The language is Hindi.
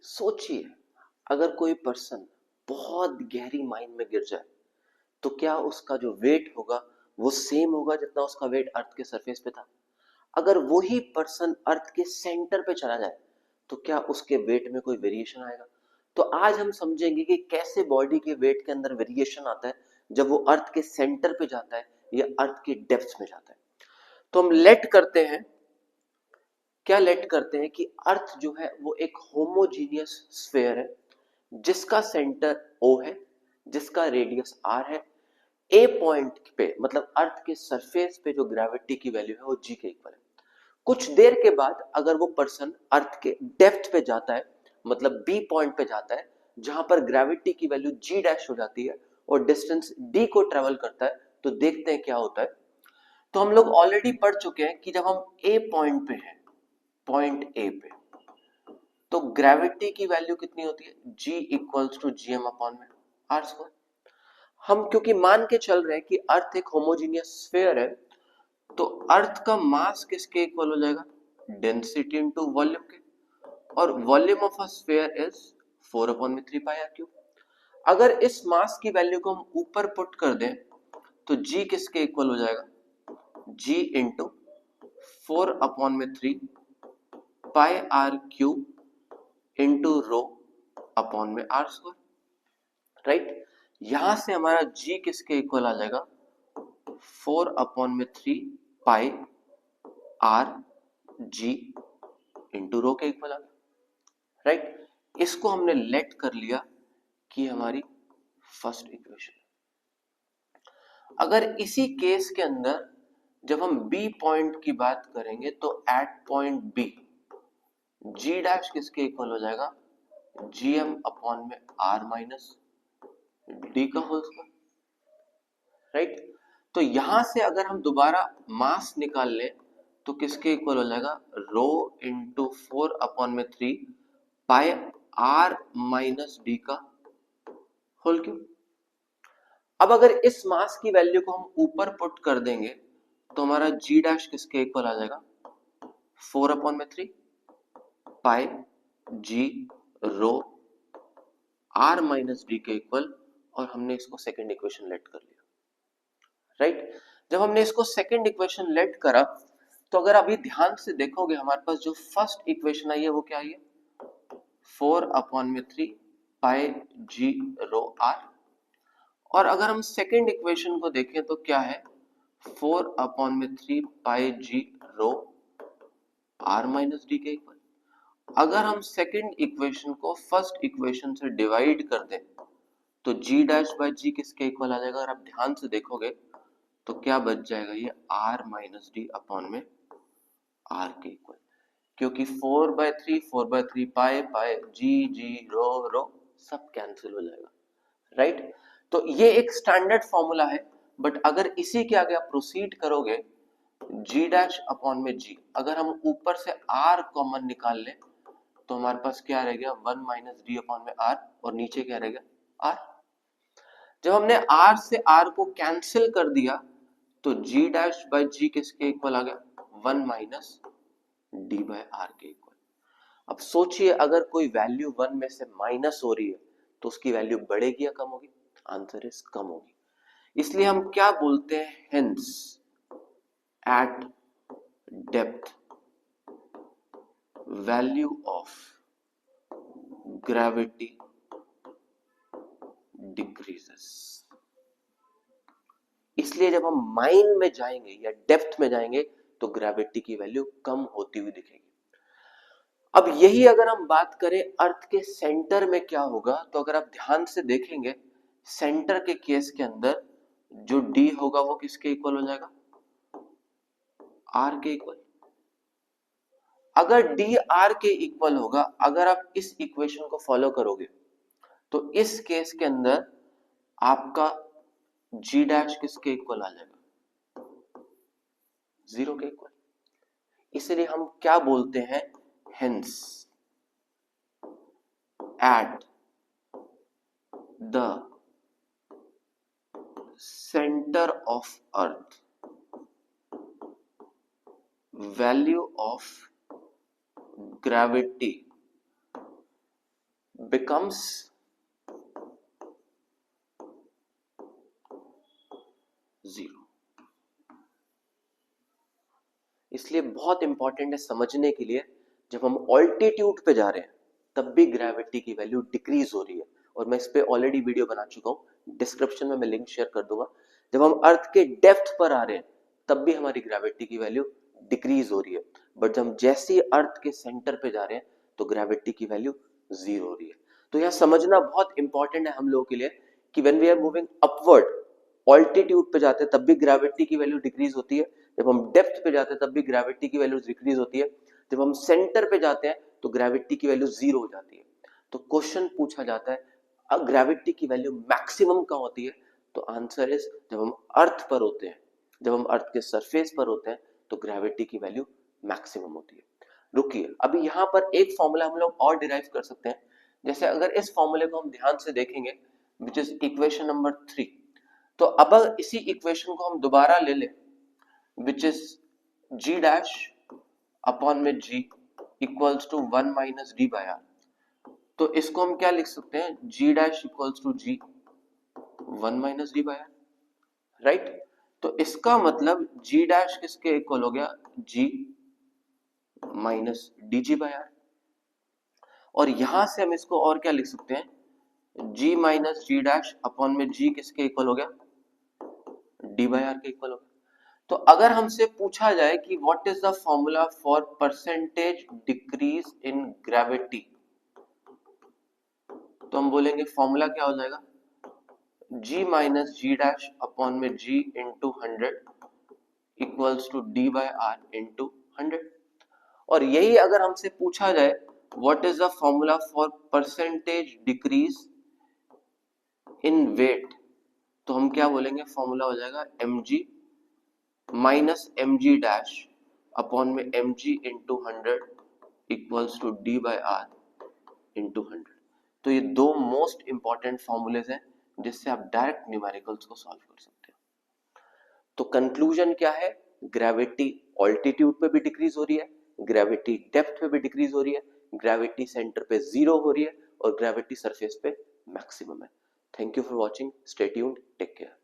सोचिए, अगर कोई पर्सन बहुत गहरी माइन में गिर जाए तो क्या उसका जो वेट होगा वो सेम होगा जितना उसका वेट अर्थ के सरफेस पे था। अगर वही पर्सन अर्थ के सेंटर पे चला जाए तो क्या उसके वेट में कोई वेरिएशन आएगा। तो आज हम समझेंगे कि कैसे बॉडी के वेट के अंदर वेरिएशन आता है जब वो अर्थ के सेंटर पे जाता है या अर्थ के डेप्थ में जाता है। तो हम लेट करते हैं, क्या लेट करते हैं कि अर्थ जो है वो एक होमोजीनियस स्फीयर है जिसका सेंटर O है, जिसका रेडियस R है। ए पॉइंट पे मतलब अर्थ के सरफेस पे जो ग्रेविटी की वैल्यू है वो G के इक्वल है। कुछ देर के बाद अगर वो पर्सन अर्थ के डेप्थ पे जाता है, मतलब B पॉइंट पे जाता है जहां पर ग्रेविटी की वैल्यू G डैश हो जाती है और डिस्टेंस D को ट्रेवल करता है, तो देखते हैं क्या होता है। तो हम लोग ऑलरेडी पढ़ चुके हैं कि जब हम A पॉइंट पे हैं, पॉइंट ए पे, तो ग्रेविटी की वैल्यू कितनी होती है, G equals to GM upon में R स्क्वायर। हम क्योंकि मान के चल रहे हैं कि अर्थ एक होमोजीनियस स्फीयर है, तो अर्थ का मास किसके इक्वल हो जाएगा, डेंसिटी इनटू वॉल्यूम के, और volume of a sphere is 4 upon में 3 पाई आर क्यूब। अगर इस मास की वैल्यू को हम ऊपर पुट कर दें तो G किसके इक्वल हो जाएगा, G इंटू 4 अपॉन में 3 pi r cube into rho upon में आर स्क्वायर। राइट, यहां से हमारा G किसके इक्वल आ जाएगा, 4 अपॉन में 3 pi R G into rho के इक्वल आ गया। राइट, इसको हमने लेट कर लिया कि हमारी फर्स्ट इक्वेशन। अगर इसी केस के अंदर जब हम बी पॉइंट की बात करेंगे तो एट पॉइंट बी जी डैश किसके इक्वल हो जाएगा, जी एम अपॉन में आर माइनस डी का होल स्क्वायर। राइट, तो यहां से अगर हम दोबारा मास निकाल लें तो किसके इक्वल हो जाएगा, रो इंटू 4 अपॉन में 3 पाई आर माइनस डी का होल क्यूब। अब अगर इस मास की वैल्यू को हम ऊपर पुट कर देंगे तो हमारा जी डैश किसके इक्वल आ जाएगा, 4 अपॉन में 3 पाई जी रो आर माइनस डी के इक्वल, और हमने इसको सेकेंड इक्वेशन लेट कर लिया। राइट, जब हमने इसको सेकेंड इक्वेशन लेट करा तो अगर अभी ध्यान से देखोगे हमारे पास जो फर्स्ट इक्वेशन आई है वो क्या आई है, 4 अपॉन में 3 पाई जी रो आर, और अगर हम सेकेंड इक्वेशन को देखें तो क्या है, 4 अपॉन में 3 पाई जी रो आर माइनस डी के इक्वल। अगर हम सेकेंड इक्वेशन को फर्स्ट इक्वेशन से डिवाइड कर दें तो जी डैश बाय जी किसके इक्वल आ जाएगा, अगर आप ध्यान से देखोगे तो क्या बच जाएगा, ये आर माइनस डी अपॉन में आर के इक्वल, क्योंकि 4/3 पाई पाई जी जी रो रो सब कैंसिल हो जाएगा। राइट, तो ये एक स्टैंडर्ड फॉर्मूला है, बट अगर इसी के आगे आप प्रोसीड करोगे जी डैश अपॉन में जी, अगर हम ऊपर से आर कॉमन निकाल लें तो हमारे पास क्या रह गया, 1 माइनस डी अपॉन में आर, और नीचे क्या रहेगा आर। जब हमने आर से आर को कैंसिल कर दिया तो जी डैश बाय जी किसके इक्वल आ गया, 1 माइनस डी बाय आर के इक्वल। अब सोचिए अगर कोई वैल्यू 1 में से माइनस हो रही है तो उसकी वैल्यू बढ़ेगी या कम होगी, आंसर इज कम होगी। इसलिए हम क्या बोलते हैं, hence eight depth value of gravity decreases. इसलिए जब हम माइन में जाएंगे या डेप्थ में जाएंगे तो ग्रेविटी की वैल्यू कम होती हुई दिखेगी। अब यही अगर हम बात करें अर्थ के सेंटर में क्या होगा, तो अगर आप ध्यान से देखेंगे सेंटर के केस के अंदर जो डी होगा वो किसके इक्वल हो जाएगा, आर के इक्वल। अगर डी आर के इक्वल होगा, अगर आप इस इक्वेशन को फॉलो करोगे तो इस केस के अंदर आपका जी डैश किसके इक्वल आ जाएगा, 0 के इक्वल। इसलिए हम क्या बोलते हैं, hence at the centre of earth value of gravity becomes zero। इसलिए बहुत इंपॉर्टेंट है समझने के लिए, जब हम ऑल्टीट्यूड पे जा रहे हैं तब भी ग्रेविटी की वैल्यू डिक्रीज हो रही है, और मैं इस पे ऑलरेडी वीडियो बना चुका हूं, डिस्क्रिप्शन में मैं लिंक शेयर कर दूंगा। जब हम अर्थ के डेप्थ पर आ रहे हैं तब भी हमारी ग्रेविटी की वैल्यू डिक्रीज हो रही है, बट जब हम जैसे ही अर्थ के सेंटर पे जा रहे हैं तो ग्रेविटी की वैल्यू जीरो हो रही है। तो यह समझना बहुत इंपॉर्टेंट है हम लोगों के लिए कि when we are moving upward, altitude पे जाते हैं तब भी ग्रेविटी की वैल्यू डिक्रीज होती है, जब हम डेप्थ पे जाते हैं तब भी ग्रेविटी की वैल्यू डिक्रीज होती है, जब हम सेंटर पे जाते हैं तो ग्रेविटी की वैल्यू जीरो हो जाती है। तो क्वेश्चन पूछा जाता है अब ग्रेविटी की वैल्यू मैक्सिमम कहाँ होती है, तो आंसर इज जब हम अर्थ पर होते हैं, जब हम अर्थ के सरफेस पर होते हैं तो ग्रेविटी की वैल्यू मैक्सिमम होती है। रुकिए, अभी यहां पर एक फॉर्मूला हम लोग और डिराइव कर सकते हैं। जैसे अगर इस फॉर्मूले को हम ध्यान से देखेंगे, विच इज इक्वेशन नंबर 3, तो अब इसी इक्वेशन को हम दोबारा ले लें, which is g dash upon में g equals to 1 minus D by R. तो इसको हम क्या लिख सकते हैं, g dash equals to g 1 minus D by R, right. तो इसका मतलब g डैश किसके इक्वल हो गया, g minus D G by R. और यहां से हम इसको और क्या लिख सकते हैं, g minus G dash upon में g किसके इक्वल हो गया, डी बाय आर के इक्वल हो गया। तो अगर हमसे पूछा जाए कि what is the formula for percentage decrease in gravity, तो हम बोलेंगे फॉर्मूला क्या हो जाएगा, g minus G dash upon में g into 100 equals to D by R into 100। और यही अगर हमसे पूछा जाए what is the formula for percentage decrease in weight, तो हम क्या बोलेंगे, फॉर्मूला हो जाएगा mg minus mg dash upon में mg into 100 equals to D by R into 100। तो ये दो मोस्ट इंपॉर्टेंट फॉर्मूलेज हैं जिससे आप डायरेक्ट न्यूमेरिकल्स को सॉल्व कर सकते हैं। तो कंक्लूजन क्या है, ग्रेविटी ऑल्टीट्यूड पे भी डिक्रीज हो रही है, ग्रेविटी डेप्थ पे भी डिक्रीज हो रही है, ग्रेविटी सेंटर पे जीरो हो रही है, और ग्रेविटी सरफेस पे मैक्सिमम है। Thank you for watching, stay tuned, take care.